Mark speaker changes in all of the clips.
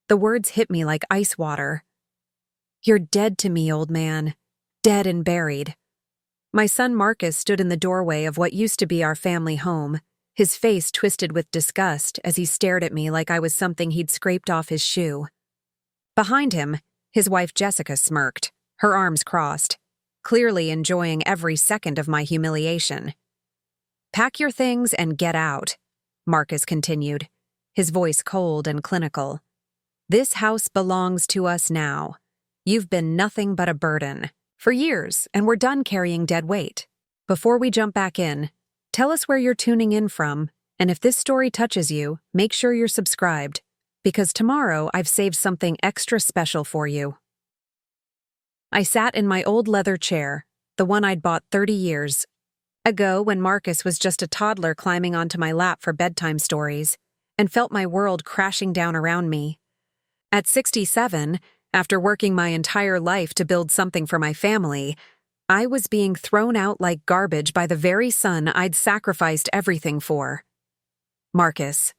Speaker 1: The words hit me like ice water. "You're dead to me, old man. Dead and buried." My son Marcus stood in the doorway of what used to be our family home, his face twisted with disgust as he stared at me like I was something he'd scraped off his shoe. Behind him, his wife Jessica smirked, her arms crossed, clearly enjoying every second of my humiliation. "Pack your things and get out," Marcus continued, his voice cold and clinical. "This house belongs to us now. You've been nothing but a burden for years, and we're done carrying dead weight. Before we jump back in, tell us where you're tuning in from, and if this story touches you, make sure you're subscribed, because tomorrow I've saved something extra special for you." I sat in my old leather chair, the one I'd bought 30 years ago when Marcus was just a toddler climbing onto my lap for bedtime stories, and felt my world crashing down around me. At 67, after working my entire life to build something for my family, I was being thrown out like garbage by the very son I'd sacrificed everything for. "Marcus,"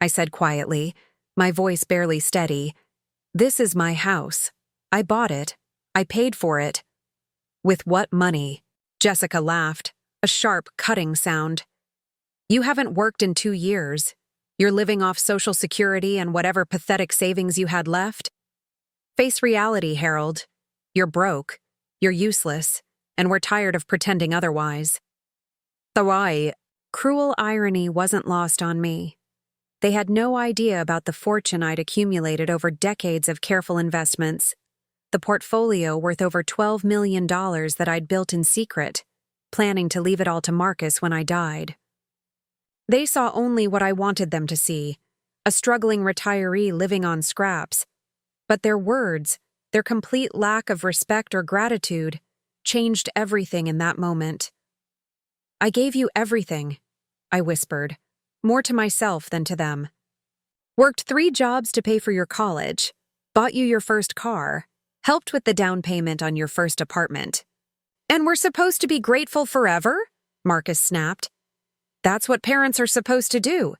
Speaker 1: I said quietly, my voice barely steady, "this is my house. I bought it. I paid for it." "With what money?" Jessica laughed, a sharp, cutting sound. "You haven't worked in 2 years. You're living off Social Security and whatever pathetic savings you had left. Face reality, Harold. You're broke, you're useless, and we're tired of pretending otherwise." Cruel irony wasn't lost on me. They had no idea about the fortune I'd accumulated over decades of careful investments, the portfolio worth over $12 million that I'd built in secret, planning to leave it all to Marcus when I died. They saw only what I wanted them to see, a struggling retiree living on scraps. But their words, their complete lack of respect or gratitude, changed everything in that moment. "I gave you everything," I whispered, more to myself than to them. "Worked 3 jobs to pay for your college, bought you your first car, helped with the down payment on your first apartment. And we're supposed to be grateful forever?" Marcus snapped. "That's what parents are supposed to do.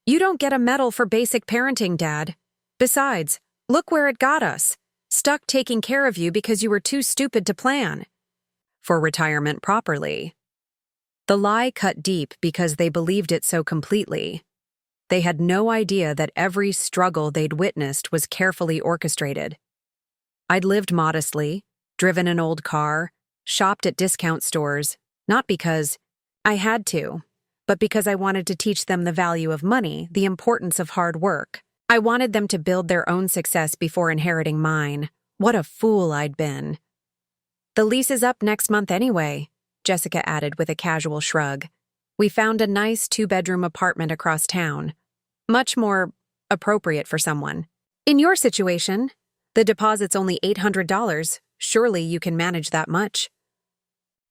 Speaker 1: You don't get a medal for basic parenting, Dad. Besides, look where it got us. Stuck taking care of you because you were too stupid to plan for retirement properly." The lie cut deep because they believed it so completely. They had no idea that every struggle they'd witnessed was carefully orchestrated. I'd lived modestly, driven an old car, shopped at discount stores, not because I had to, but because I wanted to teach them the value of money, the importance of hard work. I wanted them to build their own success before inheriting mine. What a fool I'd been. "The lease is up next month anyway," Jessica added with a casual shrug. "We found a nice 2-bedroom apartment across town. Much more appropriate for someone. In your situation, the deposit's only $800. Surely you can manage that much."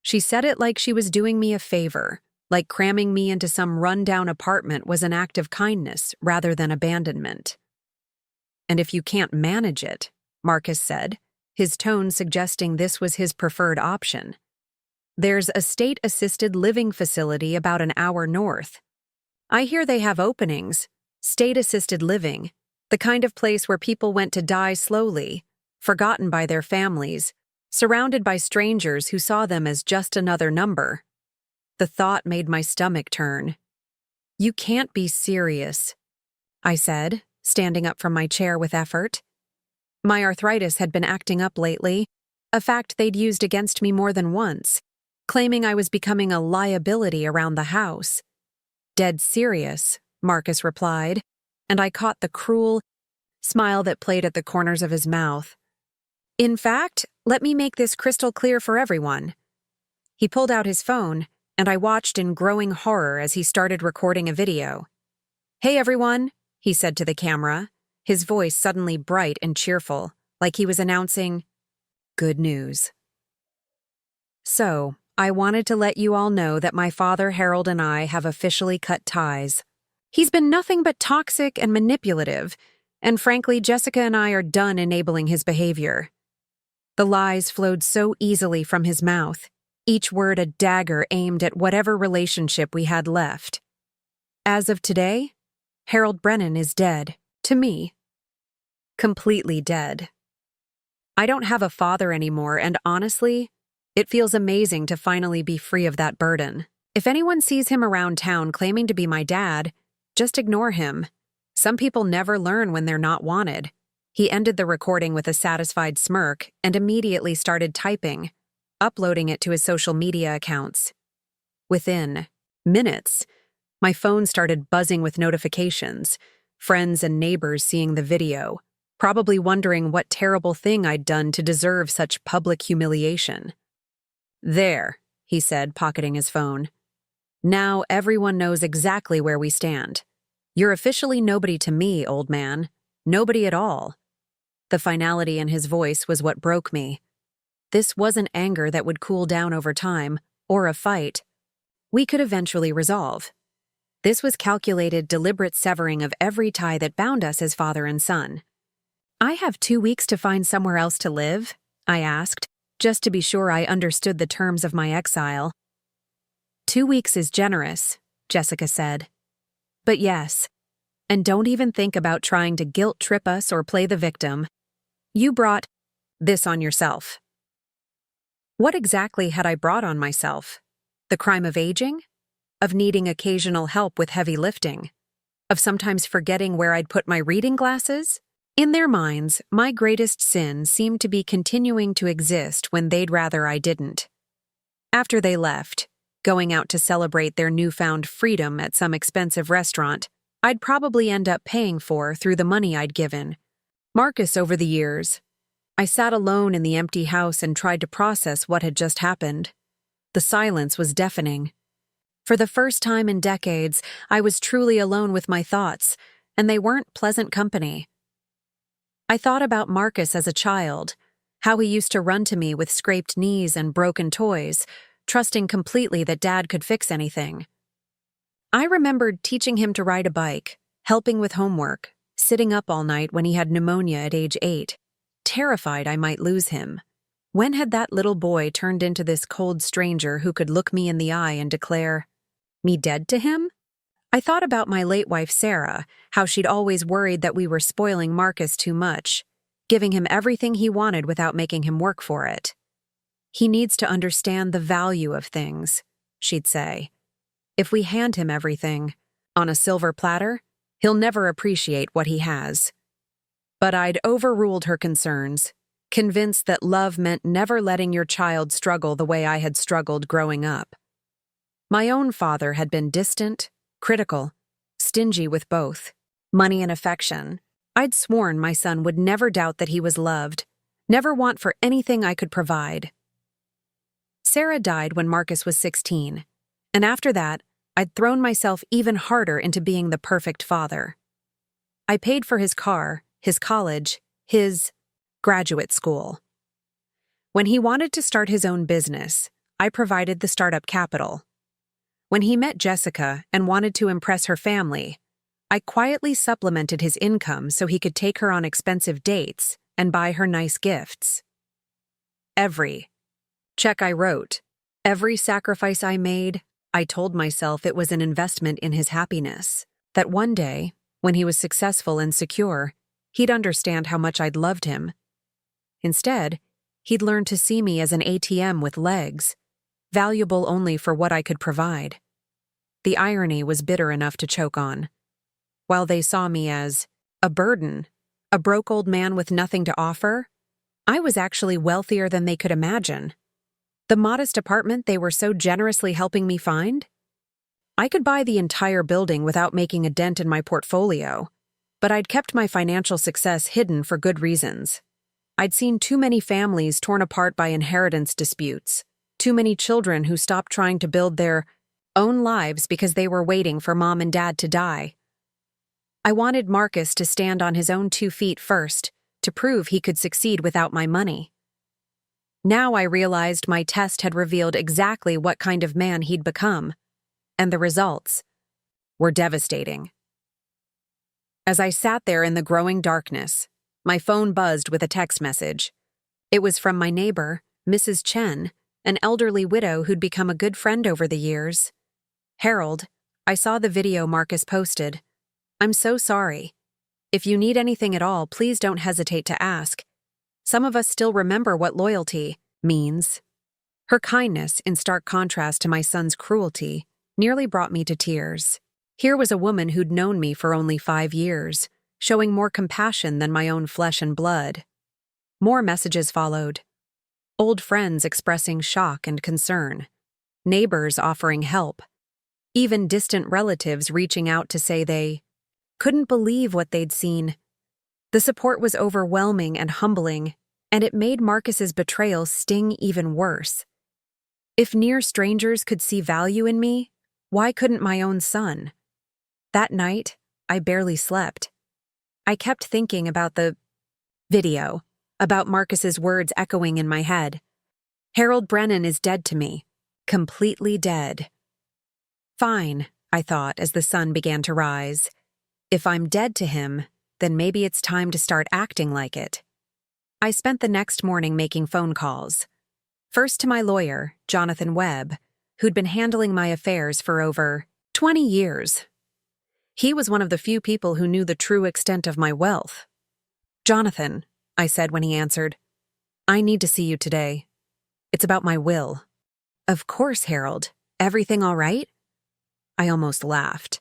Speaker 1: She said it like she was doing me a favor, like cramming me into some run-down apartment was an act of kindness rather than abandonment. "And if you can't manage it," Marcus said, his tone suggesting this was his preferred option, "there's a state-assisted living facility about an hour north. I hear they have openings. State-assisted living, the kind of place where people went to die slowly, forgotten by their families, surrounded by strangers who saw them as just another number." The thought made my stomach turn. "You can't be serious," I said, standing up from my chair with effort. My arthritis had been acting up lately, a fact they'd used against me more than once, claiming I was becoming a liability around the house. "Dead serious," Marcus replied, and I caught the cruel smile that played at the corners of his mouth. "In fact, let me make this crystal clear for everyone." He pulled out his phone, and I watched in growing horror as he started recording a video. "Hey everyone," he said to the camera, his voice suddenly bright and cheerful, like he was announcing good news. "So, I wanted to let you all know that my father Harold and I have officially cut ties. He's been nothing but toxic and manipulative, and frankly, Jessica and I are done enabling his behavior." The lies flowed so easily from his mouth, each word a dagger aimed at whatever relationship we had left. As of today, Harold Brennan is dead, to me. completely dead. I don't have a father anymore, and honestly, it feels amazing to finally be free of that burden. If anyone sees him around town claiming to be my dad, just ignore him. Some people never learn when they're not wanted. He ended the recording with a satisfied smirk and immediately started typing, uploading it to his social media accounts. Within minutes, my phone started buzzing with notifications, friends and neighbors seeing the video, probably wondering what terrible thing I'd done to deserve such public humiliation. "There," he said, pocketing his phone. "Now everyone knows exactly where we stand. You're officially nobody to me, old man. Nobody at all." The finality in his voice was what broke me. This wasn't anger that would cool down over time, or a fight we could eventually resolve. This was calculated, deliberate severing of every tie that bound us as father and son. "I have 2 weeks to find somewhere else to live?" I asked, just to be sure I understood the terms of my exile. "2 weeks is generous," Jessica said. "But yes, and don't even think about trying to guilt trip us or play the victim. You brought this on yourself." What exactly had I brought on myself? The crime of aging? Of needing occasional help with heavy lifting? Of sometimes forgetting where I'd put my reading glasses? In their minds, my greatest sin seemed to be continuing to exist when they'd rather I didn't. After they left, going out to celebrate their newfound freedom at some expensive restaurant I'd probably end up paying for through the money I'd given Marcus over the years. I sat alone in the empty house and tried to process what had just happened. The silence was deafening. For the first time in decades, I was truly alone with my thoughts, and they weren't pleasant company. I thought about Marcus as a child, how he used to run to me with scraped knees and broken toys, trusting completely that Dad could fix anything. I remembered teaching him to ride a bike, helping with homework, sitting up all night when he had pneumonia at age 8, terrified I might lose him. When had that little boy turned into this cold stranger who could look me in the eye and declare, "Me dead to him?" I thought about my late wife Sarah, how she'd always worried that we were spoiling Marcus too much, giving him everything he wanted without making him work for it. "He needs to understand the value of things," she'd say. "If we hand him everything, on a silver platter, he'll never appreciate what he has." But I'd overruled her concerns, convinced that love meant never letting your child struggle the way I had struggled growing up. My own father had been distant, critical, stingy with both money and affection. I'd sworn my son would never doubt that he was loved, never want for anything I could provide. Sarah died when Marcus was 16, and after that, I'd thrown myself even harder into being the perfect father. I paid for his car, his college, his graduate school. When he wanted to start his own business, I provided the startup capital. When he met Jessica and wanted to impress her family, I quietly supplemented his income so he could take her on expensive dates and buy her nice gifts. Every check I wrote, every sacrifice I made, I told myself it was an investment in his happiness, that one day, when he was successful and secure, he'd understand how much I'd loved him. Instead, he'd learn to see me as an ATM with legs, valuable only for what I could provide. The irony was bitter enough to choke on. While they saw me as a burden, a broke old man with nothing to offer, I was actually wealthier than they could imagine. The modest apartment they were so generously helping me find? I could buy the entire building without making a dent in my portfolio, but I'd kept my financial success hidden for good reasons. I'd seen too many families torn apart by inheritance disputes, too many children who stopped trying to build their own lives because they were waiting for Mom and Dad to die. I wanted Marcus to stand on his own 2 feet first, to prove he could succeed without my money. Now I realized my test had revealed exactly what kind of man he'd become, and the results were devastating. As I sat there in the growing darkness, my phone buzzed with a text message. It was from my neighbor, Mrs. Chen, an elderly widow who'd become a good friend over the years. "Harold, I saw the video Marcus posted. I'm so sorry. If you need anything at all, please don't hesitate to ask. Some of us still remember what loyalty means. Her kindness, in stark contrast to my son's cruelty, nearly brought me to tears. Here was a woman who'd known me for only 5 years, showing more compassion than my own flesh and blood. More messages followed. Old friends expressing shock and concern. Neighbors offering help. Even distant relatives reaching out to say they couldn't believe what they'd seen. The support was overwhelming and humbling, and it made Marcus's betrayal sting even worse. If near strangers could see value in me, why couldn't my own son? That night, I barely slept. I kept thinking about the video, about Marcus's words echoing in my head. Harold Brennan is dead to me. Completely dead. Fine, I thought as the sun began to rise. If I'm dead to him, then maybe it's time to start acting like it. I spent the next morning making phone calls. First to my lawyer, Jonathan Webb, who'd been handling my affairs for over 20 years. He was one of the few people who knew the true extent of my wealth. "Jonathan," I said when he answered, "I need to see you today. It's about my will." "Of course, Harold. Everything all right?" I almost laughed.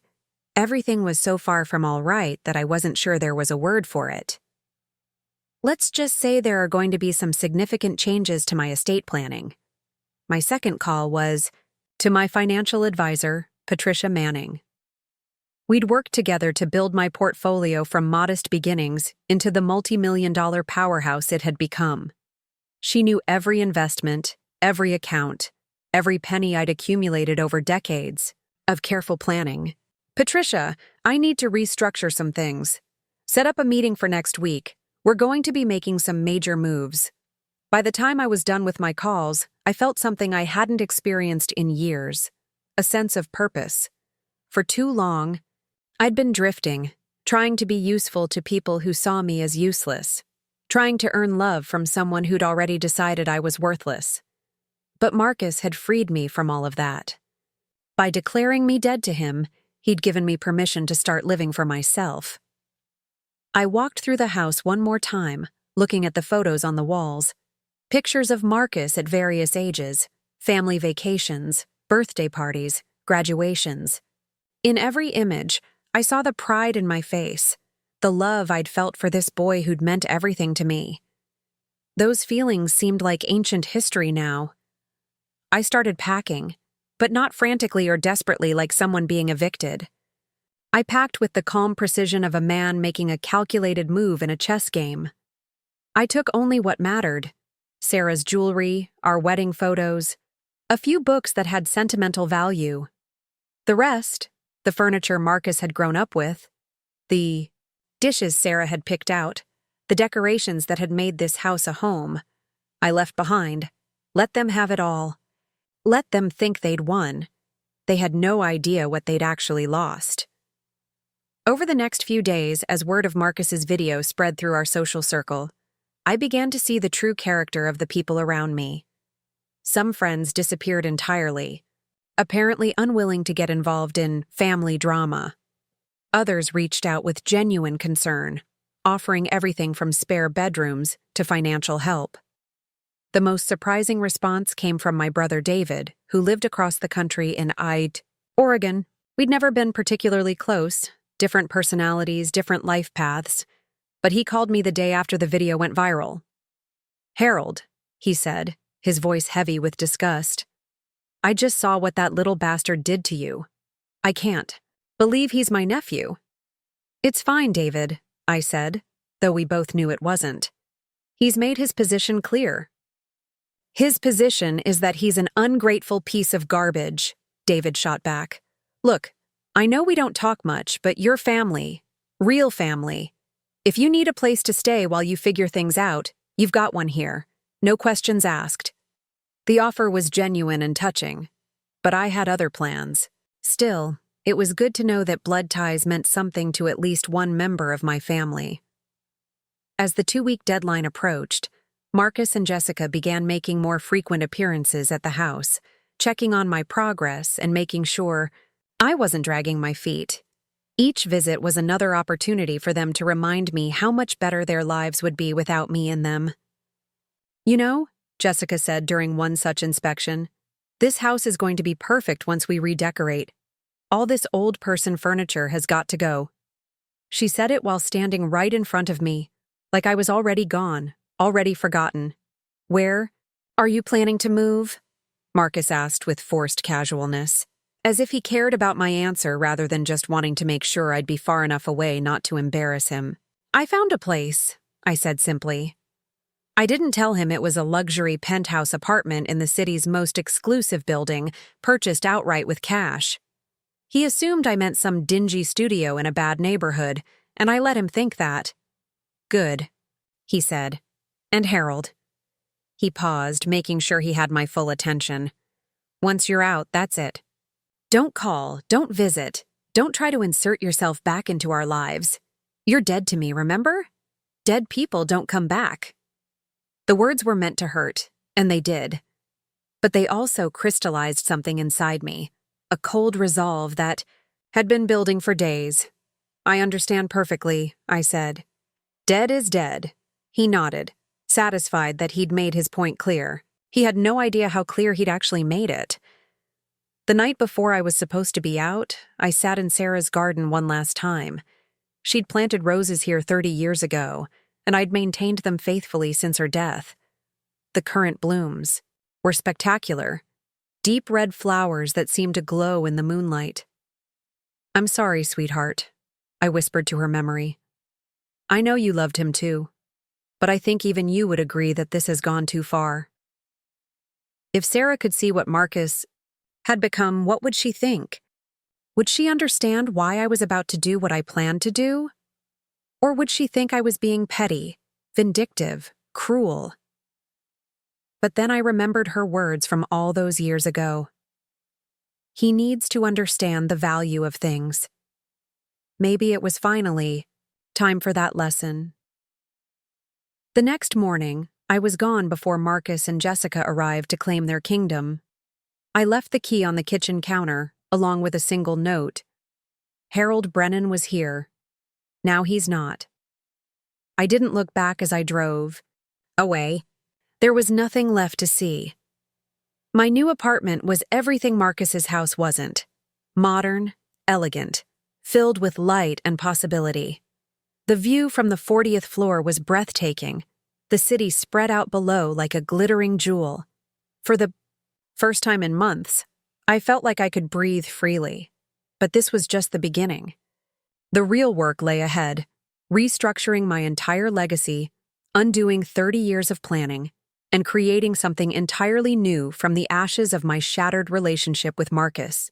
Speaker 1: Everything was so far from all right that I wasn't sure there was a word for it. "Let's just say there are going to be some significant changes to my estate planning." My second call was to my financial advisor, Patricia Manning. We'd worked together to build my portfolio from modest beginnings into the multi-million-dollar powerhouse it had become. She knew every investment, every account, every penny I'd accumulated over decades of careful planning. "Patricia, I need to restructure some things. Set up a meeting for next week. We're going to be making some major moves." By the time I was done with my calls, I felt something I hadn't experienced in years, a sense of purpose. For too long, I'd been drifting, trying to be useful to people who saw me as useless, trying to earn love from someone who'd already decided I was worthless. But Marcus had freed me from all of that. By declaring me dead to him, he'd given me permission to start living for myself. I walked through the house one more time, looking at the photos on the walls. Pictures of Marcus at various ages, family vacations, birthday parties, graduations. In every image, I saw the pride in my face, the love I'd felt for this boy who'd meant everything to me. Those feelings seemed like ancient history now. I started packing, but not frantically or desperately like someone being evicted. I packed with the calm precision of a man making a calculated move in a chess game. I took only what mattered: Sarah's jewelry, our wedding photos, a few books that had sentimental value. The rest, the furniture Marcus had grown up with, the dishes Sarah had picked out, the decorations that had made this house a home, I left behind. Let them have it all. Let them think they'd won. They had no idea what they'd actually lost. Over the next few days, as word of Marcus's video spread through our social circle, I began to see the true character of the people around me. Some friends disappeared entirely, apparently unwilling to get involved in family drama. Others reached out with genuine concern, offering everything from spare bedrooms to financial help. The most surprising response came from my brother David, who lived across the country in Oregon. We'd never been particularly close, different personalities, different life paths, but he called me the day after the video went viral. "Harold," he said, his voice heavy with disgust, "I just saw what that little bastard did to you. I can't believe he's my nephew." "It's fine, David," I said, though we both knew it wasn't. "He's made his position clear." "His position is that he's an ungrateful piece of garbage," David shot back. "Look, I know we don't talk much, but you're family, real family. If you need a place to stay while you figure things out, you've got one here. No questions asked." The offer was genuine and touching, but I had other plans. Still, it was good to know that blood ties meant something to at least one member of my family. As the 2-week deadline approached, Marcus and Jessica began making more frequent appearances at the house, checking on my progress and making sure I wasn't dragging my feet. Each visit was another opportunity for them to remind me how much better their lives would be without me in them. "You know," Jessica said during one such inspection, "this house is going to be perfect once we redecorate. All this old person furniture has got to go." She said it while standing right in front of me, like I was already gone, already forgotten. "Where are you planning to move?" Marcus asked with forced casualness, as if he cared about my answer rather than just wanting to make sure I'd be far enough away not to embarrass him. "I found a place," I said simply. I didn't tell him it was a luxury penthouse apartment in the city's most exclusive building, purchased outright with cash. He assumed I meant some dingy studio in a bad neighborhood, and I let him think that. "Good," he said. "And Harold." He paused, making sure he had my full attention. "Once you're out, that's it. Don't call, don't visit, don't try to insert yourself back into our lives. You're dead to me, remember? Dead people don't come back." The words were meant to hurt, and they did. But they also crystallized something inside me, a cold resolve that had been building for days. "I understand perfectly," I said. "Dead is dead." He nodded, satisfied that he'd made his point clear. He had no idea how clear he'd actually made it. The night before I was supposed to be out, I sat in Sarah's garden one last time. She'd planted roses here 30 years ago, and I'd maintained them faithfully since her death. The current blooms were spectacular, deep red flowers that seemed to glow in the moonlight. "I'm sorry, sweetheart," I whispered to her memory. "I know you loved him too, but I think even you would agree that this has gone too far." If Sarah could see what Marcus had become, what would she think? Would she understand why I was about to do what I planned to do? Or would she think I was being petty, vindictive, cruel? But then I remembered her words from all those years ago. He needs to understand the value of things. Maybe it was finally time for that lesson. The next morning, I was gone before Marcus and Jessica arrived to claim their kingdom. I left the key on the kitchen counter, along with a single note. Harold Brennan was here. Now he's not. I didn't look back as I drove away. There was nothing left to see. My new apartment was everything Marcus's house wasn't. Modern, elegant, filled with light and possibility. The view from the 40th floor was breathtaking, the city spread out below like a glittering jewel. For the first time in months, I felt like I could breathe freely. But this was just the beginning. The real work lay ahead, restructuring my entire legacy, undoing 30 years of planning, and creating something entirely new from the ashes of my shattered relationship with Marcus.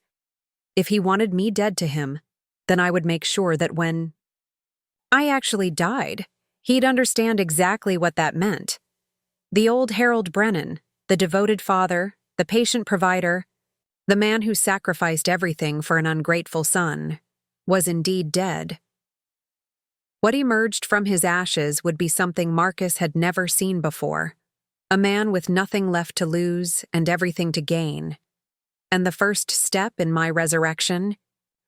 Speaker 1: If he wanted me dead to him, then I would make sure that when I actually died, he'd understand exactly what that meant. The old Harold Brennan, the devoted father, the patient provider, the man who sacrificed everything for an ungrateful son, was indeed dead. What emerged from his ashes would be something Marcus had never seen before, a man with nothing left to lose and everything to gain. And the first step in my resurrection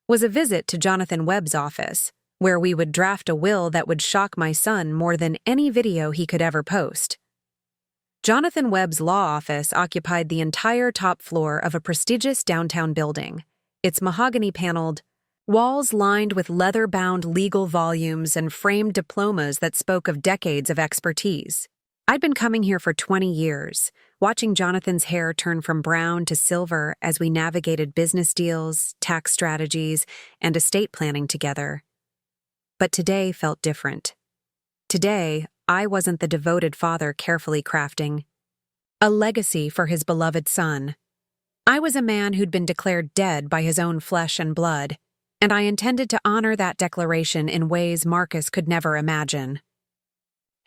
Speaker 1: was a visit to Jonathan Webb's office, where we would draft a will that would shock my son more than any video he could ever post. Jonathan Webb's law office occupied the entire top floor of a prestigious downtown building, its mahogany-paneled walls lined with leather-bound legal volumes and framed diplomas that spoke of decades of expertise. I'd been coming here for 20 years, watching Jonathan's hair turn from brown to silver as we navigated business deals, tax strategies, and estate planning together. But today felt different. Today, I wasn't the devoted father carefully crafting a legacy for his beloved son. I was a man who'd been declared dead by his own flesh and blood, and I intended to honor that declaration in ways Marcus could never imagine.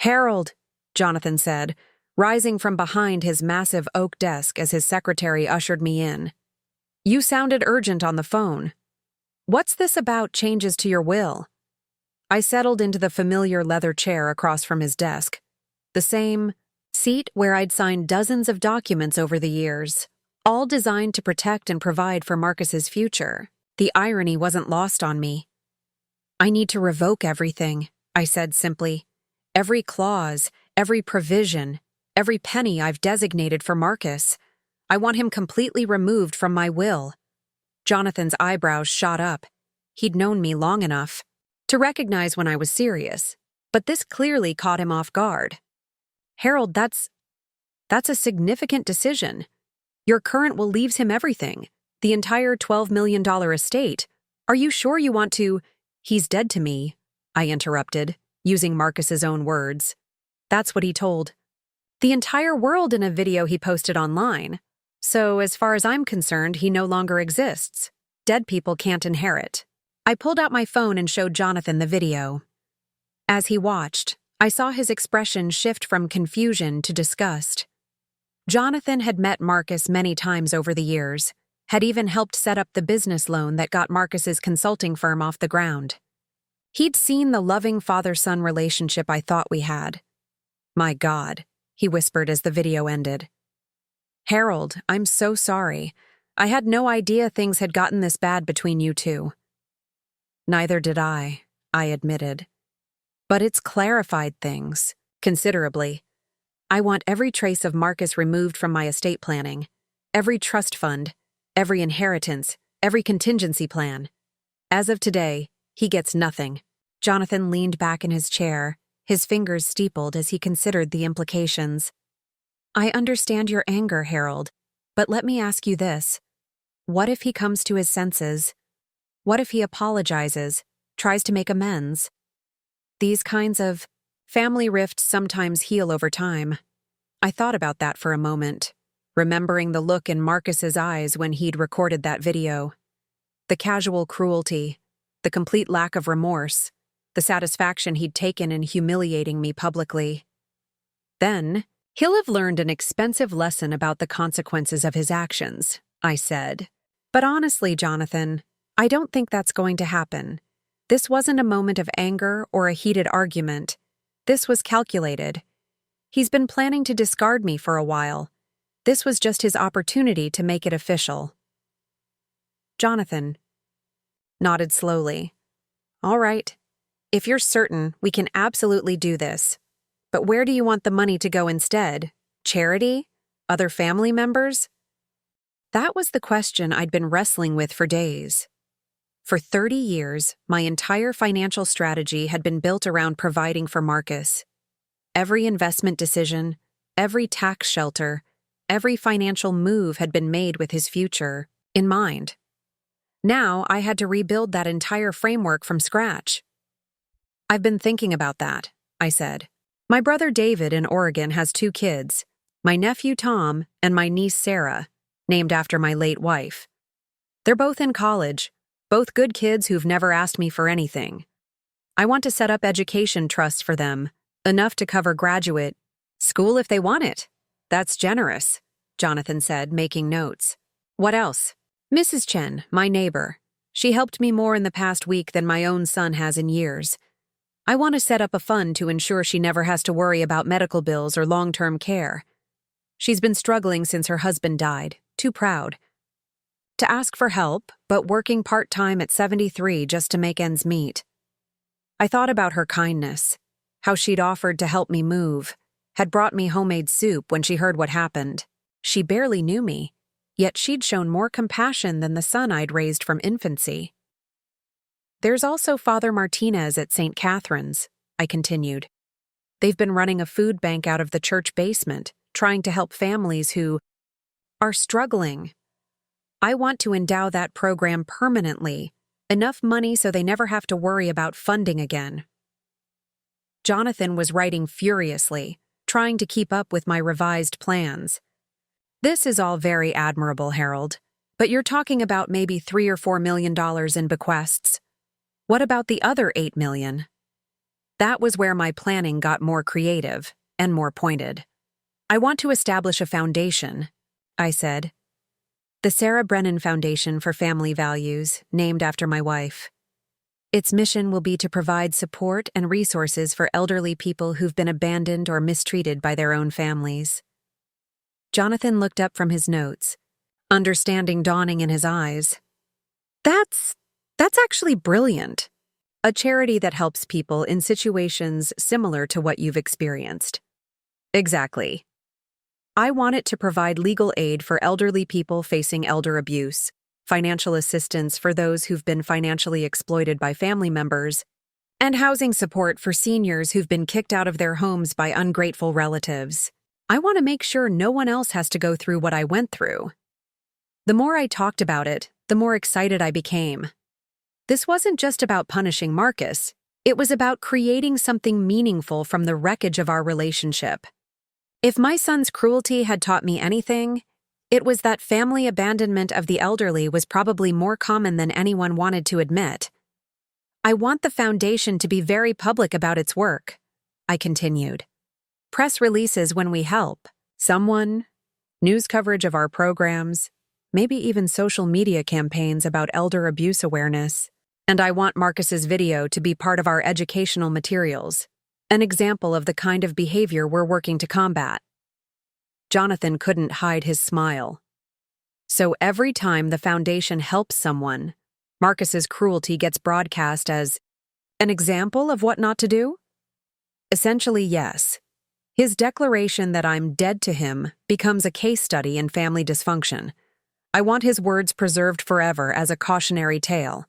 Speaker 1: "Harold," Jonathan said, rising from behind his massive oak desk as his secretary ushered me in. "You sounded urgent on the phone. What's this about changes to your will?" I settled into the familiar leather chair across from his desk, the same seat where I'd signed dozens of documents over the years, all designed to protect and provide for Marcus's future. The irony wasn't lost on me. I need to revoke everything, I said simply. Every clause, every provision, every penny I've designated for Marcus. I want him completely removed from my will. Jonathan's eyebrows shot up. He'd known me long enough to recognize when I was serious, but this clearly caught him off guard. Harold, that's a significant decision. Your current will leaves him everything, the entire $12 million estate. Are you sure you want to— He's dead to me, I interrupted, using Marcus's own words. That's what he told the entire world in a video he posted online. So, as far as I'm concerned, he no longer exists. Dead people can't inherit. I pulled out my phone and showed Jonathan the video. As he watched, I saw his expression shift from confusion to disgust. Jonathan had met Marcus many times over the years, had even helped set up the business loan that got Marcus's consulting firm off the ground. He'd seen the loving father-son relationship I thought we had. My God, he whispered as the video ended. Harold, I'm so sorry. I had no idea things had gotten this bad between you two. Neither did I admitted. But it's clarified things, considerably. I want every trace of Marcus removed from my estate planning, every trust fund, every inheritance, every contingency plan. As of today, he gets nothing. Jonathan leaned back in his chair, his fingers steepled as he considered the implications. I understand your anger, Harold, but let me ask you this. What if he comes to his senses? What if he apologizes, tries to make amends? These kinds of family rifts sometimes heal over time. I thought about that for a moment, remembering the look in Marcus's eyes when he'd recorded that video. The casual cruelty, the complete lack of remorse, the satisfaction he'd taken in humiliating me publicly. Then, he'll have learned an expensive lesson about the consequences of his actions, I said. But honestly, Jonathan, I don't think that's going to happen. This wasn't a moment of anger or a heated argument. This was calculated. He's been planning to discard me for a while. This was just his opportunity to make it official. Jonathan nodded slowly. All right. If you're certain, we can absolutely do this. But where do you want the money to go instead? Charity? Other family members? That was the question I'd been wrestling with for days. For 30 years, my entire financial strategy had been built around providing for Marcus. Every investment decision, every tax shelter, every financial move had been made with his future in mind. Now I had to rebuild that entire framework from scratch. I've been thinking about that, I said. My brother David in Oregon has 2 kids, my nephew Tom and my niece Sarah, named after my late wife. They're both in college, both good kids who've never asked me for anything. I want to set up education trusts for them, enough to cover graduate school if they want it. That's generous, Jonathan said, making notes. What else? Mrs. Chen, my neighbor. She helped me more in the past week than my own son has in years. I want to set up a fund to ensure she never has to worry about medical bills or long-term care. She's been struggling since her husband died, too proud to ask for help, but working part-time at 73 just to make ends meet. I thought about her kindness, how she'd offered to help me move, had brought me homemade soup when she heard what happened. She barely knew me, yet she'd shown more compassion than the son I'd raised from infancy. There's also Father Martinez at St. Catherine's, I continued. They've been running a food bank out of the church basement, trying to help families who are struggling. I want to endow that program permanently, enough money so they never have to worry about funding again. Jonathan was writing furiously, trying to keep up with my revised plans. This is all very admirable, Harold, but you're talking about maybe $3 or $4 million in bequests. What about the other $8 million? That was where my planning got more creative and more pointed. I want to establish a foundation, I said. The Sarah Brennan Foundation for Family Values, named after my wife. Its mission will be to provide support and resources for elderly people who've been abandoned or mistreated by their own families. Jonathan looked up from his notes, understanding dawning in his eyes. That's actually brilliant. a charity that helps people in situations similar to what you've experienced. Exactly. I want it to provide legal aid for elderly people facing elder abuse, financial assistance for those who've been financially exploited by family members, and housing support for seniors who've been kicked out of their homes by ungrateful relatives. I want to make sure no one else has to go through what I went through. The more I talked about it, the more excited I became. This wasn't just about punishing Marcus. It was about creating something meaningful from the wreckage of our relationship. If my son's cruelty had taught me anything, it was that family abandonment of the elderly was probably more common than anyone wanted to admit. I want the foundation to be very public about its work, I continued. Press releases when we help someone, news coverage of our programs, maybe even social media campaigns about elder abuse awareness. And I want Marcus's video to be part of our educational materials, an example of the kind of behavior we're working to combat. Jonathan couldn't hide his smile. So every time the foundation helps someone, Marcus's cruelty gets broadcast as an example of what not to do? Essentially, yes. His declaration that I'm dead to him becomes a case study in family dysfunction. I want his words preserved forever as a cautionary tale.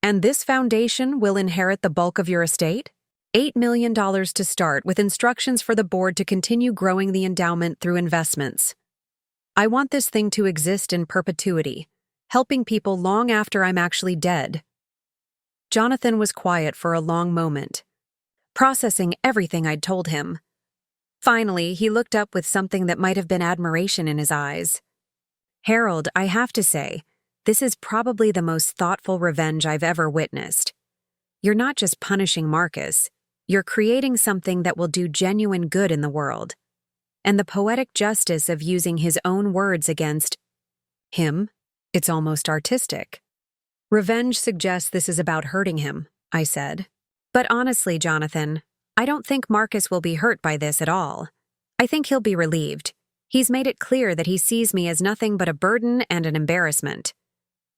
Speaker 1: And this foundation will inherit the bulk of your estate? $8 million to start, with instructions for the board to continue growing the endowment through investments. I want this thing to exist in perpetuity, helping people long after I'm actually dead. Jonathan was quiet for a long moment, processing everything I'd told him. Finally, he looked up with something that might have been admiration in his eyes. Harold, I have to say, this is probably the most thoughtful revenge I've ever witnessed. You're not just punishing Marcus, you're creating something that will do genuine good in the world. And the poetic justice of using his own words against him, it's almost artistic. Revenge suggests this is about hurting him, I said. But honestly, Jonathan, I don't think Marcus will be hurt by this at all. I think he'll be relieved. He's made it clear that he sees me as nothing but a burden and an embarrassment.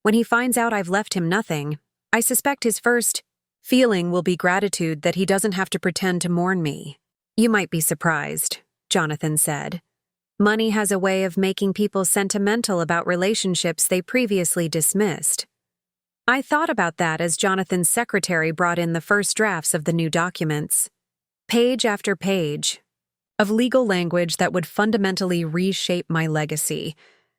Speaker 1: When he finds out I've left him nothing, I suspect his first feeling will be gratitude that he doesn't have to pretend to mourn me. You might be surprised, Jonathan said. Money has a way of making people sentimental about relationships they previously dismissed. I thought about that as Jonathan's secretary brought in the first drafts of the new documents. Page after page of legal language that would fundamentally reshape my legacy,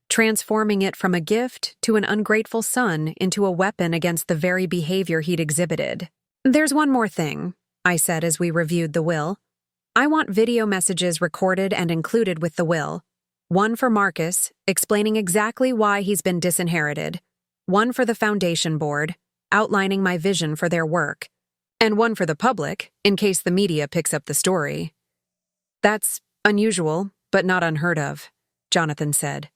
Speaker 1: transforming it from a gift to an ungrateful son into a weapon against the very behavior he'd exhibited. There's one more thing, I said as we reviewed the will. I want video messages recorded and included with the will. One for Marcus, explaining exactly why he's been disinherited. One for the foundation board, outlining my vision for their work. And one for the public, in case the media picks up the story. That's unusual, but not unheard of, Jonathan said.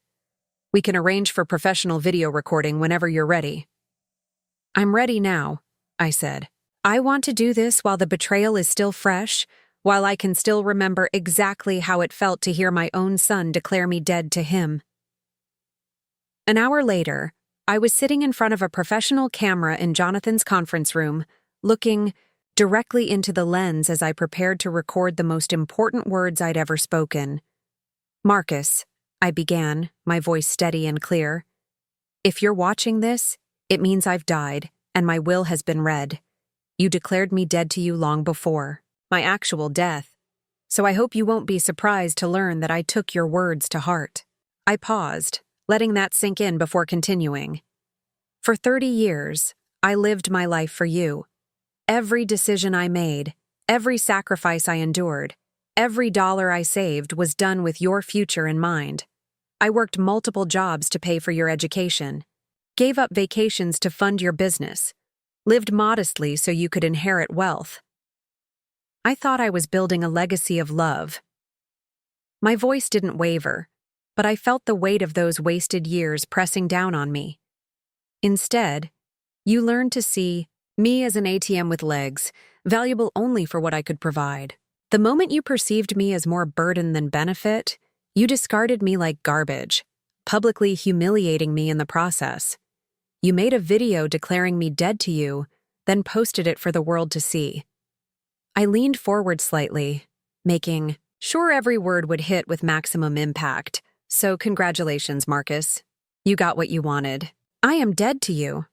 Speaker 1: We can arrange for professional video recording whenever you're ready. I'm ready now, I said. I want to do this while the betrayal is still fresh, while I can still remember exactly how it felt to hear my own son declare me dead to him. An hour later, I was sitting in front of a professional camera in Jonathan's conference room, looking directly into the lens as I prepared to record the most important words I'd ever spoken. Marcus, I began, my voice steady and clear. If you're watching this, it means I've died, and my will has been read. You declared me dead to you long before, my actual death. So I hope you won't be surprised to learn that I took your words to heart. I paused, letting that sink in before continuing. For 30 years, I lived my life for you. Every decision I made, every sacrifice I endured, every dollar I saved was done with your future in mind. I worked multiple jobs to pay for your education, gave up vacations to fund your business, lived modestly so you could inherit wealth. I thought I was building a legacy of love. My voice didn't waver, but I felt the weight of those wasted years pressing down on me. Instead, you learned to see me as an ATM with legs, valuable only for what I could provide. The moment you perceived me as more burden than benefit, you discarded me like garbage, publicly humiliating me in the process. You made a video declaring me dead to you, then posted it for the world to see. I leaned forward slightly, making sure every word would hit with maximum impact. So congratulations, Marcus. You got what you wanted. I am dead to you.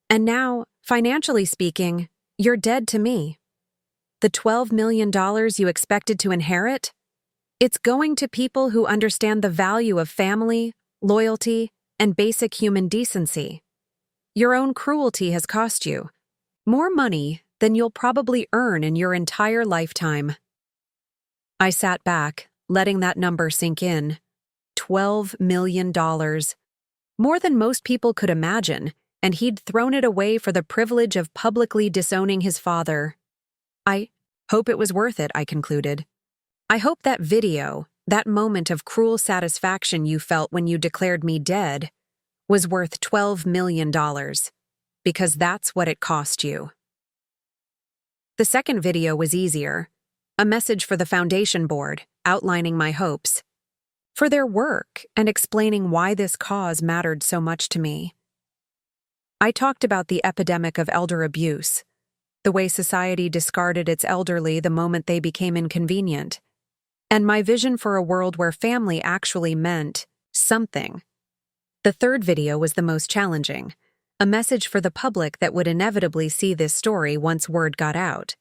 Speaker 1: And now, financially speaking, you're dead to me. The $12 million you expected to inherit? It's going to people who understand the value of family, loyalty, and basic human decency. Your own cruelty has cost you more money than you'll probably earn in your entire lifetime. I sat back, letting that number sink in. $12 million. More than most people could imagine, and he'd thrown it away for the privilege of publicly disowning his father. I hope it was worth it, I concluded. I hope that video, that moment of cruel satisfaction you felt when you declared me dead, was worth $12 million, because that's what it cost you. The second video was easier. A message for the foundation board, outlining my hopes for their work and explaining why this cause mattered so much to me. I talked about the epidemic of elder abuse, the way society discarded its elderly the moment they became inconvenient, and my vision for a world where family actually meant something. The third video was the most challenging, a message for the public that would inevitably see this story once word got out.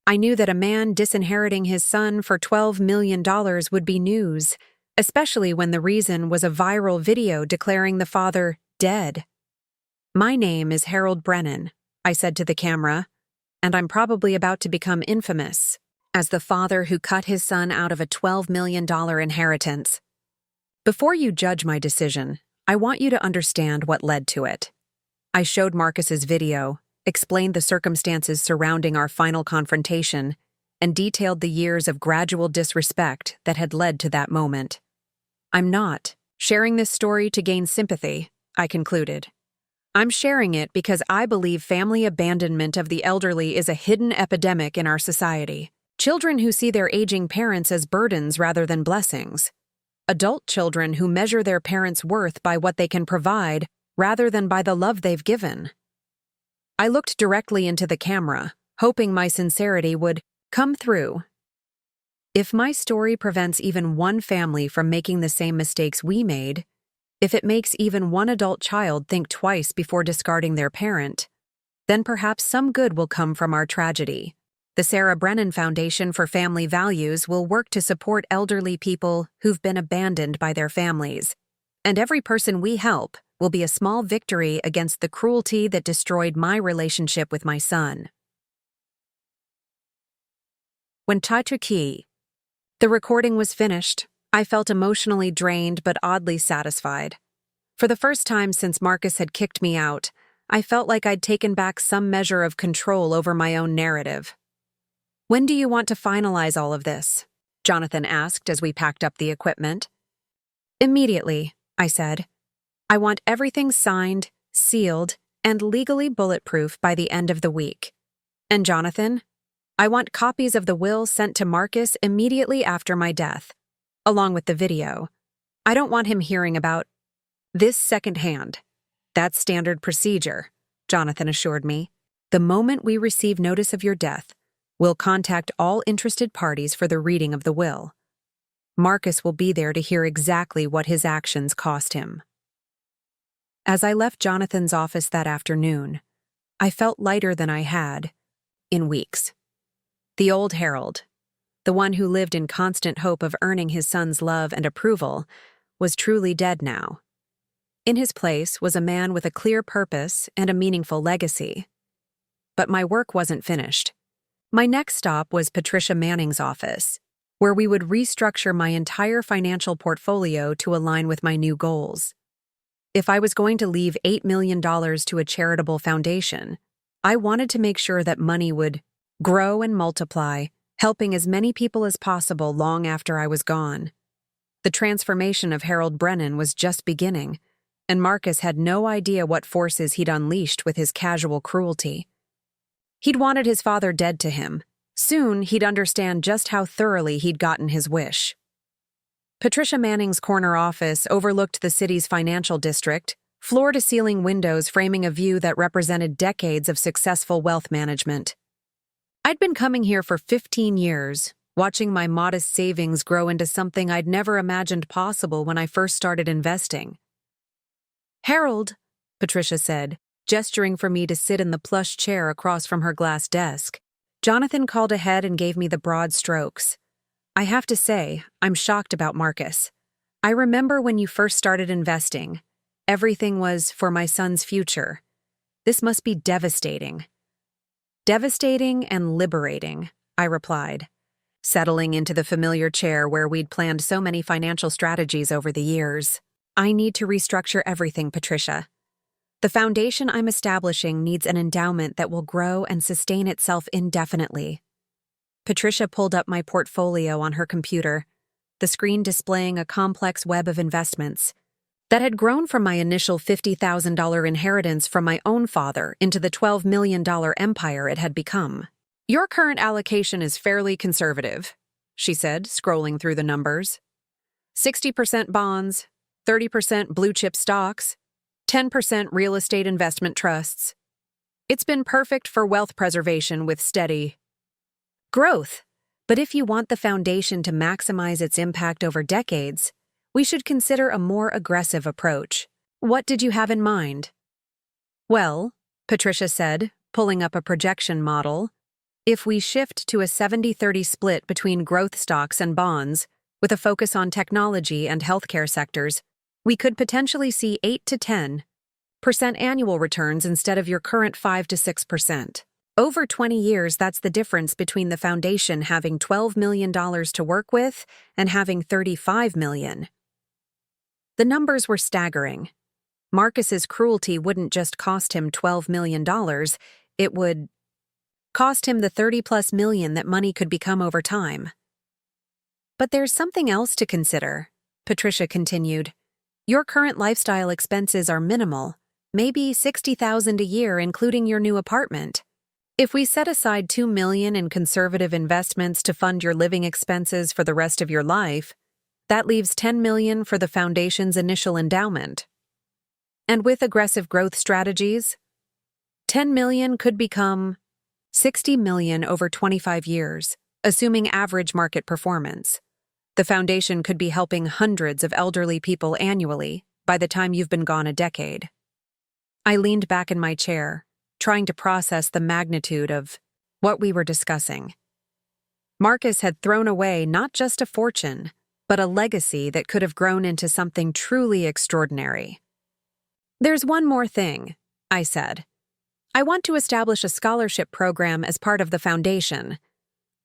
Speaker 1: I knew that a man disinheriting his son for $12 million would be news, especially when the reason was a viral video declaring the father dead. My name is Harold Brennan, I said to the camera, and I'm probably about to become infamous as the father who cut his son out of a $12 million inheritance. Before you judge my decision, I want you to understand what led to it. I showed Marcus's video, explained the circumstances surrounding our final confrontation, and detailed the years of gradual disrespect that had led to that moment. I'm not sharing this story to gain sympathy, I concluded. I'm sharing it because I believe family abandonment of the elderly is a hidden epidemic in our society. Children who see their aging parents as burdens rather than blessings. Adult children who measure their parents' worth by what they can provide rather than by the love they've given. I looked directly into the camera, hoping my sincerity would come through. If my story prevents even one family from making the same mistakes we made, if it makes even one adult child think twice before discarding their parent, then perhaps some good will come from our tragedy. The Sarah Brennan Foundation for Family Values will work to support elderly people who've been abandoned by their families, and every person we help will be a small victory against the cruelty that destroyed my relationship with my son. When the recording was finished, I felt emotionally drained but oddly satisfied. For the first time since Marcus had kicked me out, I felt like I'd taken back some measure of control over my own narrative. When do you want to finalize all of this? Jonathan asked as we packed up the equipment. Immediately, I said. I want everything signed, sealed, and legally bulletproof by the end of the week. And Jonathan? I want copies of the will sent to Marcus immediately after my death, along with the video. I don't want him hearing about this secondhand. That's standard procedure, Jonathan assured me. The moment we receive notice of your death, we'll contact all interested parties for the reading of the will. Marcus will be there to hear exactly what his actions cost him. As I left Jonathan's office that afternoon, I felt lighter than I had in weeks. The old Harold, the one who lived in constant hope of earning his son's love and approval, was truly dead now. In his place was a man with a clear purpose and a meaningful legacy. But my work wasn't finished. My next stop was Patricia Manning's office, where we would restructure my entire financial portfolio to align with my new goals. If I was going to leave $8 million to a charitable foundation, I wanted to make sure that money would grow and multiply, helping as many people as possible long after I was gone. The transformation of Harold Brennan was just beginning, and Marcus had no idea what forces he'd unleashed with his casual cruelty. He'd wanted his father dead to him. Soon, he'd understand just how thoroughly he'd gotten his wish. Patricia Manning's corner office overlooked the city's financial district, floor-to-ceiling windows framing a view that represented decades of successful wealth management. I'd been coming here for 15 years, watching my modest savings grow into something I'd never imagined possible when I first started investing. "Harold," Patricia said, gesturing for me to sit in the plush chair across from her glass desk. Jonathan called ahead and gave me the broad strokes. "I have to say, I'm shocked about Marcus. I remember when you first started investing. Everything was for my son's future. This must be devastating." "Devastating and liberating," I replied, settling into the familiar chair where we'd planned so many financial strategies over the years. "I need to restructure everything, Patricia. The foundation I'm establishing needs an endowment that will grow and sustain itself indefinitely." Patricia pulled up my portfolio on her computer, the screen displaying a complex web of investments that had grown from my initial $50,000 inheritance from my own father into the $12 million empire it had become. "Your current allocation is fairly conservative," she said, scrolling through the numbers. 60% bonds, 30% blue-chip stocks, 10% real estate investment trusts. It's been perfect for wealth preservation with steady growth. But if you want the foundation to maximize its impact over decades, we should consider a more aggressive approach. What did you have in mind? "Well," Patricia said, pulling up a projection model, "if we shift to a 70-30 split between growth stocks and bonds, with a focus on technology and healthcare sectors, we could potentially see 8 to 10% annual returns instead of your current 5 to 6%. Over 20 years, that's the difference between the foundation having $12 million to work with and having $35 million. The numbers were staggering. Marcus's cruelty wouldn't just cost him $12 million, it would cost him the 30+ million that money could become over time. "But there's something else to consider," Patricia continued. "Your current lifestyle expenses are minimal, maybe $60,000 a year including your new apartment. If we set aside $2 million in conservative investments to fund your living expenses for the rest of your life, that leaves $10 million for the foundation's initial endowment. And with aggressive growth strategies, $10 million could become $60 million over 25 years, assuming average market performance. The foundation could be helping hundreds of elderly people annually by the time you've been gone a decade." I leaned back in my chair, trying to process the magnitude of what we were discussing. Marcus had thrown away not just a fortune, but a legacy that could have grown into something truly extraordinary. "There's one more thing," I said. "I want to establish a scholarship program as part of the foundation.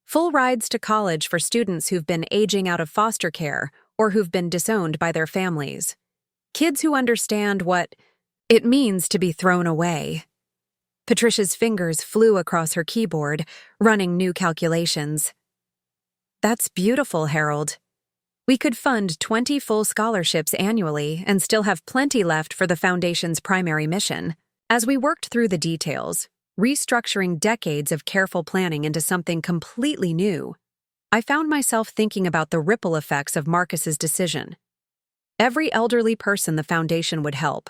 Speaker 1: Full rides to college for students who've been aging out of foster care or who've been disowned by their families. Kids who understand what it means to be thrown away." Patricia's fingers flew across her keyboard, running new calculations. "That's beautiful, Harold. We could fund 20 full scholarships annually and still have plenty left for the foundation's primary mission." As we worked through the details, restructuring decades of careful planning into something completely new, I found myself thinking about the ripple effects of Marcus's decision. Every elderly person the foundation would help,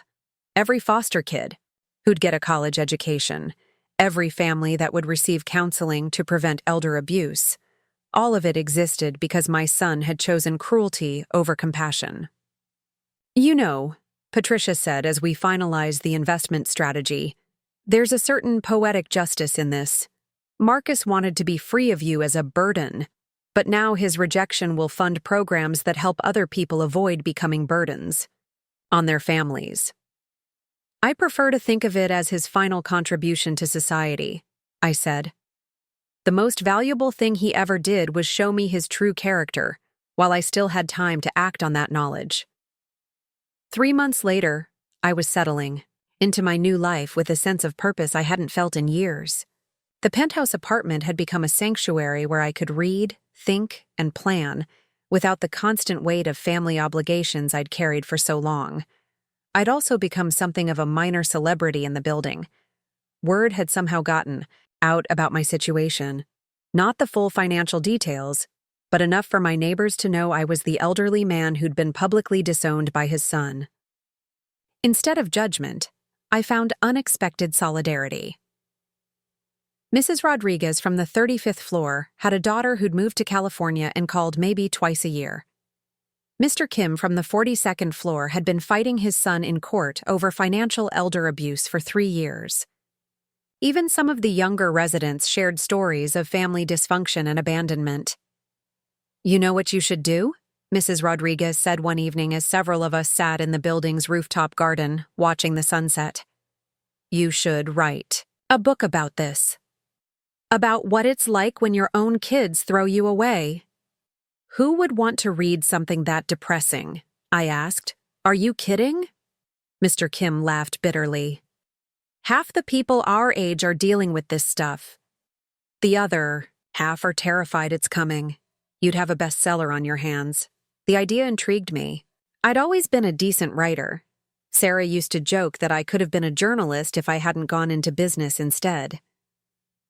Speaker 1: every foster kid who'd get a college education, every family that would receive counseling to prevent elder abuse. All of it existed because my son had chosen cruelty over compassion. "You know," Patricia said as we finalized the investment strategy, "there's a certain poetic justice in this. Marcus wanted to be free of you as a burden, but now his rejection will fund programs that help other people avoid becoming burdens on their families. I prefer to think of it as his final contribution to society," I said. "The most valuable thing he ever did was show me his true character, while I still had time to act on that knowledge." 3 months later, I was settling into my new life with a sense of purpose I hadn't felt in years. The penthouse apartment had become a sanctuary where I could read, think, and plan without the constant weight of family obligations I'd carried for so long. I'd also become something of a minor celebrity in the building. Word had somehow gotten out about my situation. Not the full financial details, but enough for my neighbors to know I was the elderly man who'd been publicly disowned by his son. Instead of judgment, I found unexpected solidarity. Mrs. Rodriguez from the 35th floor had a daughter who'd moved to California and called maybe twice a year. Mr. Kim from the 42nd floor had been fighting his son in court over financial elder abuse for 3 years. Even some of the younger residents shared stories of family dysfunction and abandonment. "You know what you should do?" Mrs. Rodriguez said one evening as several of us sat in the building's rooftop garden, watching the sunset. "You should write a book about this. About what it's like when your own kids throw you away." "Who would want to read something that depressing?" I asked. "Are you kidding?" Mr. Kim laughed bitterly. "Half the people our age are dealing with this stuff. The other half are terrified it's coming. You'd have a bestseller on your hands." The idea intrigued me. I'd always been a decent writer. Sarah used to joke that I could have been a journalist if I hadn't gone into business instead.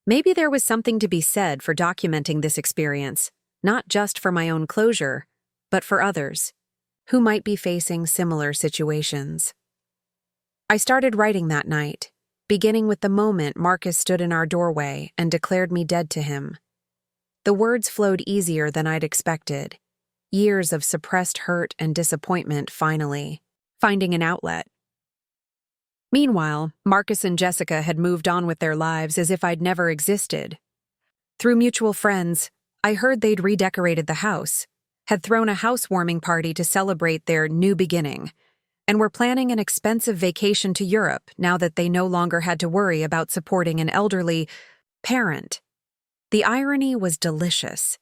Speaker 1: Maybe there was something to be said for documenting this experience, not just for my own closure, but for others who might be facing similar situations. I started writing that night, beginning with the moment Marcus stood in our doorway and declared me dead to him. The words flowed easier than I'd expected. Years of suppressed hurt and disappointment finally finding an outlet. Meanwhile, Marcus and Jessica had moved on with their lives as if I'd never existed. Through mutual friends, I heard they'd redecorated the house, had thrown a housewarming party to celebrate their new beginning, and were planning an expensive vacation to Europe now that they no longer had to worry about supporting an elderly parent. The irony was delicious.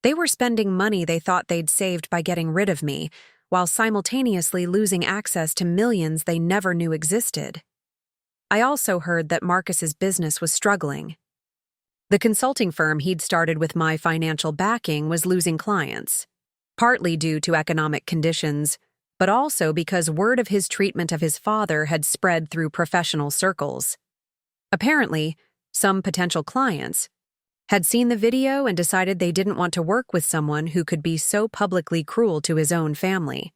Speaker 1: They were spending money they thought they'd saved by getting rid of me, while simultaneously losing access to millions they never knew existed. I also heard that Marcus's business was struggling. The consulting firm he'd started with my financial backing was losing clients, partly due to economic conditions, but also because word of his treatment of his father had spread through professional circles. Apparently, some potential clients had seen the video and decided they didn't want to work with someone who could be so publicly cruel to his own family.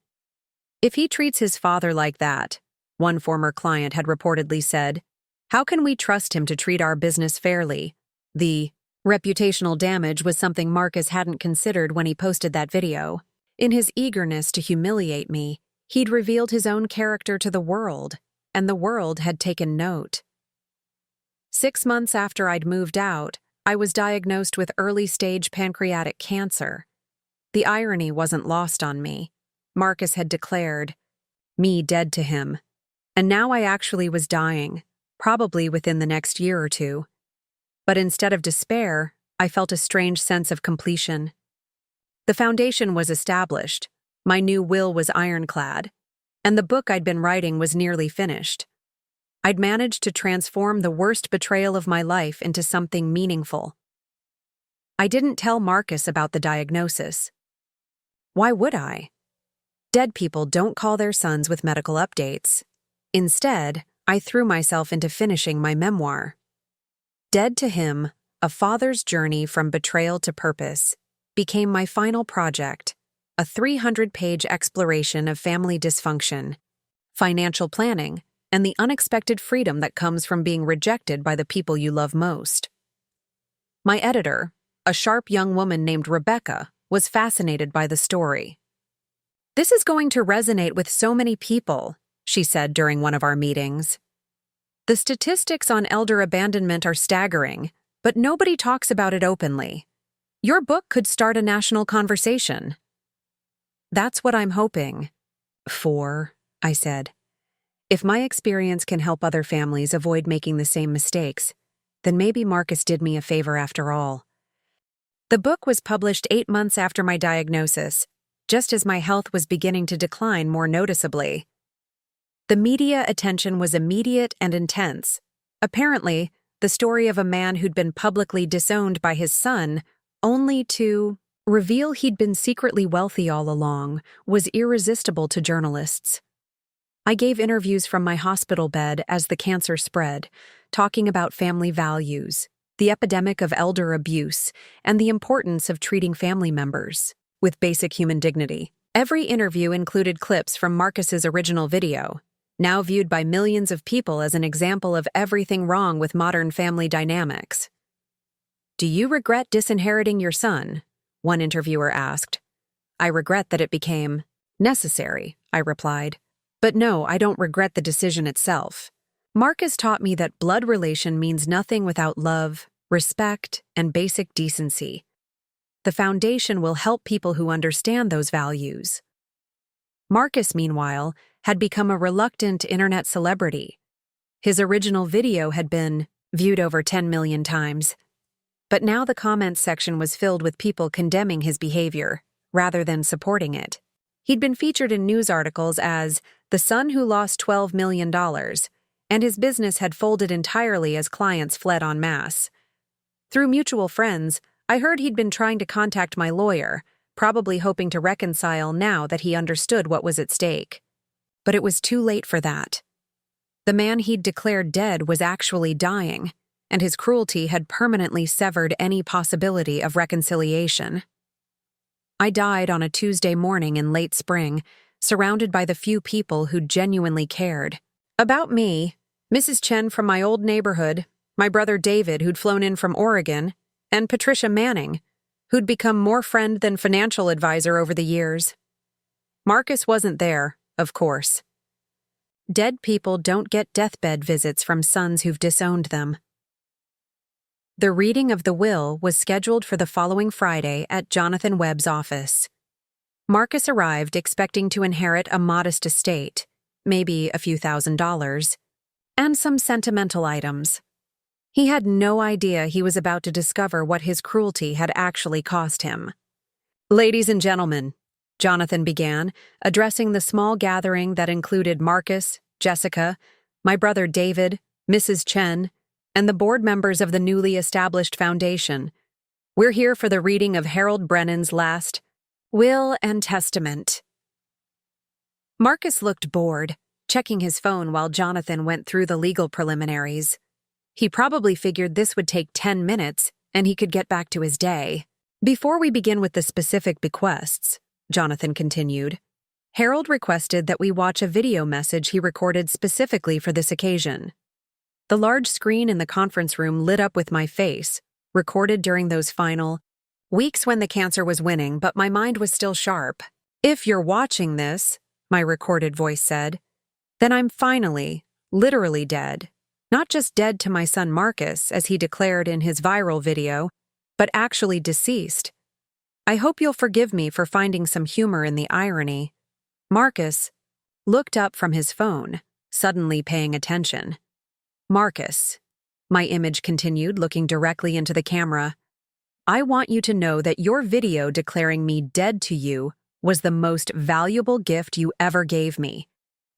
Speaker 1: "If he treats his father like that," one former client had reportedly said, "how can we trust him to treat our business fairly?" The reputational damage was something Marcus hadn't considered when he posted that video. In his eagerness to humiliate me, he'd revealed his own character to the world, and the world had taken note. 6 months after I'd moved out, I was diagnosed with early-stage pancreatic cancer. The irony wasn't lost on me. Marcus had declared me dead to him, and now I actually was dying, probably within the next year or two. But instead of despair, I felt a strange sense of completion. The foundation was established, my new will was ironclad, and the book I'd been writing was nearly finished. I'd managed to transform the worst betrayal of my life into something meaningful. I didn't tell Marcus about the diagnosis. Why would I? Dead people don't call their sons with medical updates. Instead, I threw myself into finishing my memoir. Dead to Him, A Father's Journey from Betrayal to Purpose, became my final project, a 300-page exploration of family dysfunction, financial planning, and the unexpected freedom that comes from being rejected by the people you love most. My editor, a sharp young woman named Rebecca, was fascinated by the story. "This is going to resonate with so many people," she said during one of our meetings. "The statistics on elder abandonment are staggering, but nobody talks about it openly. Your book could start a national conversation." "That's what I'm hoping for," I said. "If my experience can help other families avoid making the same mistakes, then maybe Marcus did me a favor after all." The book was published 8 months after my diagnosis, just as my health was beginning to decline more noticeably. The media attention was immediate and intense. Apparently, the story of a man who'd been publicly disowned by his son, only to reveal he'd been secretly wealthy all along, was irresistible to journalists. I gave interviews from my hospital bed as the cancer spread, talking about family values, the epidemic of elder abuse, and the importance of treating family members with basic human dignity. Every interview included clips from Marcus's original video, now viewed by millions of people as an example of everything wrong with modern family dynamics. "Do you regret disinheriting your son?" one interviewer asked. "I regret that it became necessary," I replied. "But no, I don't regret the decision itself." Marcus taught me that blood relation means nothing without love, respect, and basic decency. The foundation will help people who understand those values. Marcus, meanwhile, had become a reluctant internet celebrity. His original video had been viewed over 10 million times. But now the comments section was filled with people condemning his behavior, rather than supporting it. He'd been featured in news articles as the son who lost $12 million, and his business had folded entirely as clients fled en masse. Through mutual friends, I heard he'd been trying to contact my lawyer, probably hoping to reconcile now that he understood what was at stake. But it was too late for that. The man he'd declared dead was actually dying, and his cruelty had permanently severed any possibility of reconciliation. I died on a Tuesday morning in late spring, surrounded by the few people who genuinely cared. About me, Mrs. Chen from my old neighborhood, my brother David, who'd flown in from Oregon, and Patricia Manning, who'd become more friend than financial advisor over the years. Marcus wasn't there, of course. Dead people don't get deathbed visits from sons who've disowned them. The reading of the will was scheduled for the following Friday at Jonathan Webb's office. Marcus arrived expecting to inherit a modest estate, maybe a few $1,000s, and some sentimental items. He had no idea he was about to discover what his cruelty had actually cost him. "Ladies and gentlemen," Jonathan began, addressing the small gathering that included Marcus, Jessica, my brother David, Mrs. Chen, and the board members of the newly established foundation. "We're here for the reading of Harold Brennan's last will and testament." Marcus looked bored, checking his phone while Jonathan went through the legal preliminaries. He probably figured this would take 10 minutes and he could get back to his day. "Before we begin with the specific bequests," Jonathan continued, "Harold requested that we watch a video message he recorded specifically for this occasion." The large screen in the conference room lit up with my face, recorded during those final weeks when the cancer was winning, but my mind was still sharp. "If you're watching this," my recorded voice said, "then I'm finally, literally dead. Not just dead to my son Marcus, as he declared in his viral video, but actually deceased. I hope you'll forgive me for finding some humor in the irony." Marcus looked up from his phone, suddenly paying attention. "Marcus," my image continued, looking directly into the camera, "I want you to know that your video declaring me dead to you was the most valuable gift you ever gave me.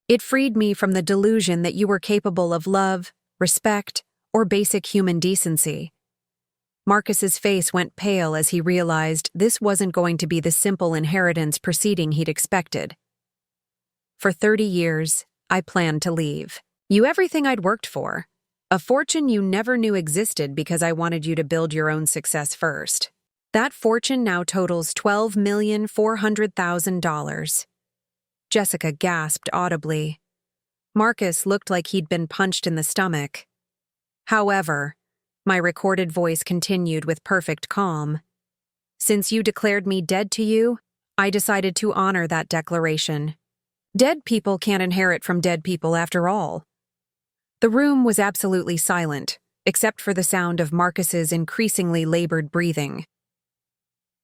Speaker 1: It freed me from the delusion that you were capable of love, respect, or basic human decency." Marcus's face went pale as he realized this wasn't going to be the simple inheritance proceeding he'd expected. "For 30 years, I planned to leave you everything I'd worked for, a fortune you never knew existed because I wanted you to build your own success first. That fortune now totals $12,400,000. Jessica gasped audibly. Marcus looked like he'd been punched in the stomach. "However," my recorded voice continued with perfect calm, "since you declared me dead to you, I decided to honor that declaration. Dead people can't inherit from dead people after all." The room was absolutely silent, except for the sound of Marcus's increasingly labored breathing.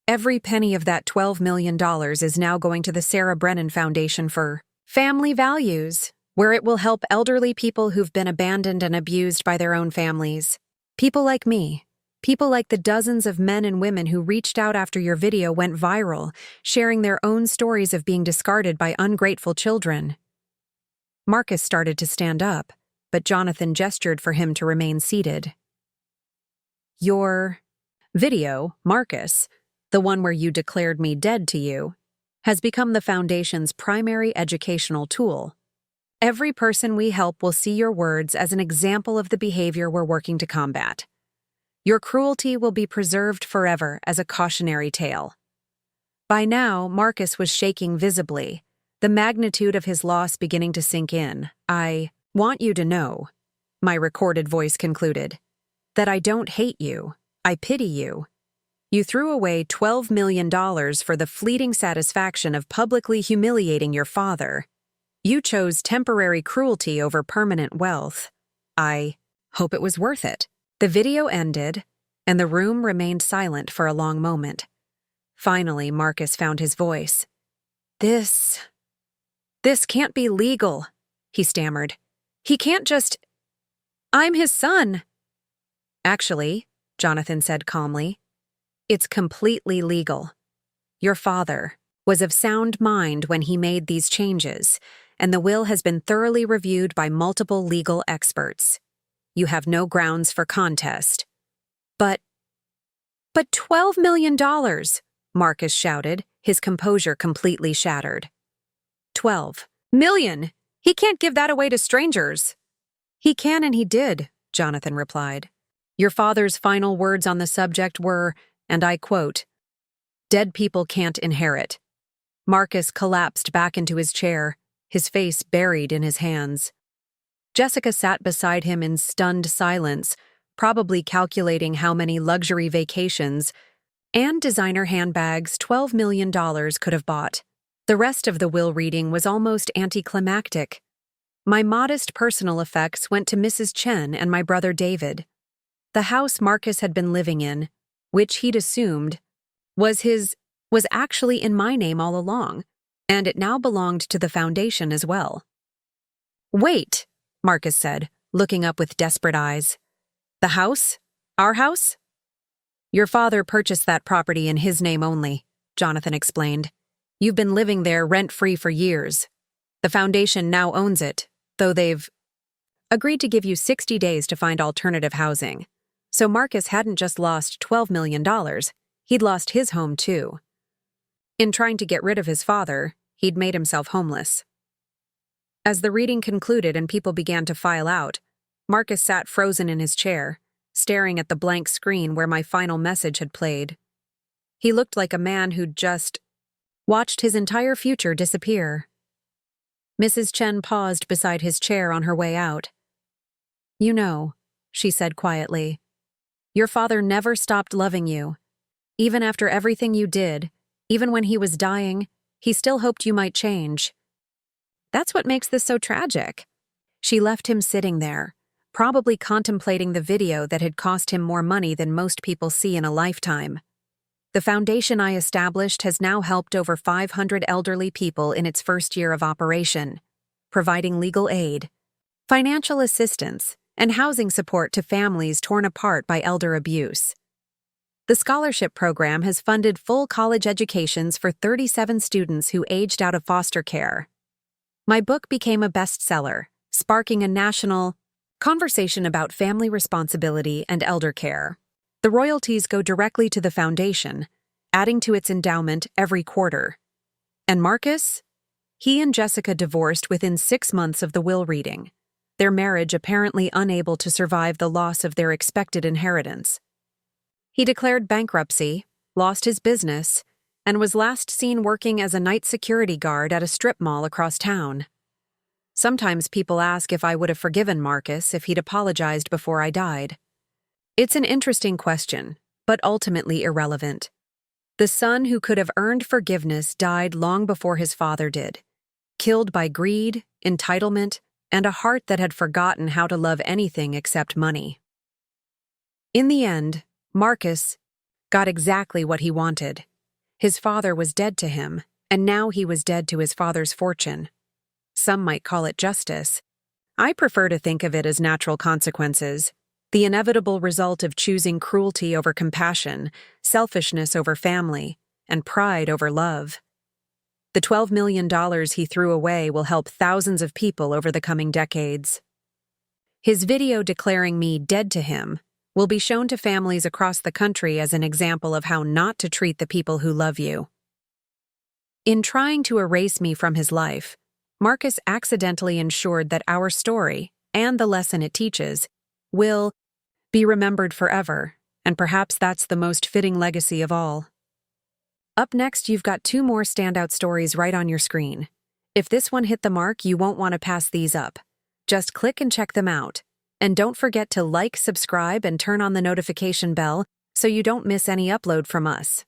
Speaker 1: "Every penny of that $12 million is now going to the Sarah Brennan Foundation for Family Values, where it will help elderly people who've been abandoned and abused by their own families. People like me, people like the dozens of men and women who reached out after your video went viral, sharing their own stories of being discarded by ungrateful children." Marcus started to stand up, but Jonathan gestured for him to remain seated. "Your video, Marcus, the one where you declared me dead to you, has become the Foundation's primary educational tool. Every person we help will see your words as an example of the behavior we're working to combat. Your cruelty will be preserved forever as a cautionary tale." By now, Marcus was shaking visibly, the magnitude of his loss beginning to sink in. "I want you to know," my recorded voice concluded, "that I don't hate you. I pity you. You threw away $12 million for the fleeting satisfaction of publicly humiliating your father. You chose temporary cruelty over permanent wealth. I hope it was worth it." The video ended, and the room remained silent for a long moment. Finally, Marcus found his voice. This can't be legal," he stammered. "He can't just... I'm his son." "Actually," Jonathan said calmly, "it's completely legal. Your father was of sound mind when he made these changes, and the will has been thoroughly reviewed by multiple legal experts. You have no grounds for contest." But $12 million, Marcus shouted, his composure completely shattered. 12 million! He can't give that away to strangers. "He can and he did," Jonathan replied. "Your father's final words on the subject were, and I quote, 'Dead people can't inherit.'" Marcus collapsed back into his chair, his face buried in his hands. Jessica sat beside him in stunned silence, probably calculating how many luxury vacations and designer handbags $12 million could have bought. The rest of the will reading was almost anticlimactic. My modest personal effects went to Mrs. Chen and my brother David. The house Marcus had been living in, which he'd assumed was actually in my name all along, and it now belonged to the foundation as well. "Wait," Marcus said, looking up with desperate eyes. "The house? Our house?" "Your father purchased that property in his name only," Jonathan explained. "You've been living there rent-free for years. The foundation now owns it, though they've agreed to give you 60 days to find alternative housing. So Marcus hadn't just lost $12 million, he'd lost his home too. In trying to get rid of his father, he'd made himself homeless." As the reading concluded and people began to file out, Marcus sat frozen in his chair, staring at the blank screen where my final message had played. He looked like a man who'd just watched his entire future disappear. Mrs. Chen paused beside his chair on her way out. "You know," she said quietly, "your father never stopped loving you. Even after everything you did, even when he was dying, he still hoped you might change. That's what makes this so tragic." She left him sitting there, probably contemplating the video that had cost him more money than most people see in a lifetime. The foundation I established has now helped over 500 elderly people in its first year of operation, providing legal aid, financial assistance, and housing support to families torn apart by elder abuse. The scholarship program has funded full college educations for 37 students who aged out of foster care. My book became a bestseller, sparking a national conversation about family responsibility and elder care. The royalties go directly to the foundation, adding to its endowment every quarter. And Marcus? He and Jessica divorced within 6 months of the will reading, their marriage apparently unable to survive the loss of their expected inheritance. He declared bankruptcy, lost his business, and was last seen working as a night security guard at a strip mall across town. Sometimes people ask if I would have forgiven Marcus if he'd apologized before I died. It's an interesting question, but ultimately irrelevant. The son who could have earned forgiveness died long before his father did, killed by greed, entitlement, and a heart that had forgotten how to love anything except money. In the end, Marcus got exactly what he wanted. His father was dead to him, and now he was dead to his father's fortune. Some might call it justice. I prefer to think of it as natural consequences, the inevitable result of choosing cruelty over compassion, selfishness over family, and pride over love. The $12 million he threw away will help thousands of people over the coming decades. His video declaring me dead to him will be shown to families across the country as an example of how not to treat the people who love you. In trying to erase me from his life, Marcus accidentally ensured that our story, and the lesson it teaches, will be remembered forever, and perhaps that's the most fitting legacy of all. Up next, you've got 2 more standout stories right on your screen. If this one hit the mark, you won't want to pass these up. Just click and check them out. And don't forget to like, subscribe, and turn on the notification bell so you don't miss any upload from us.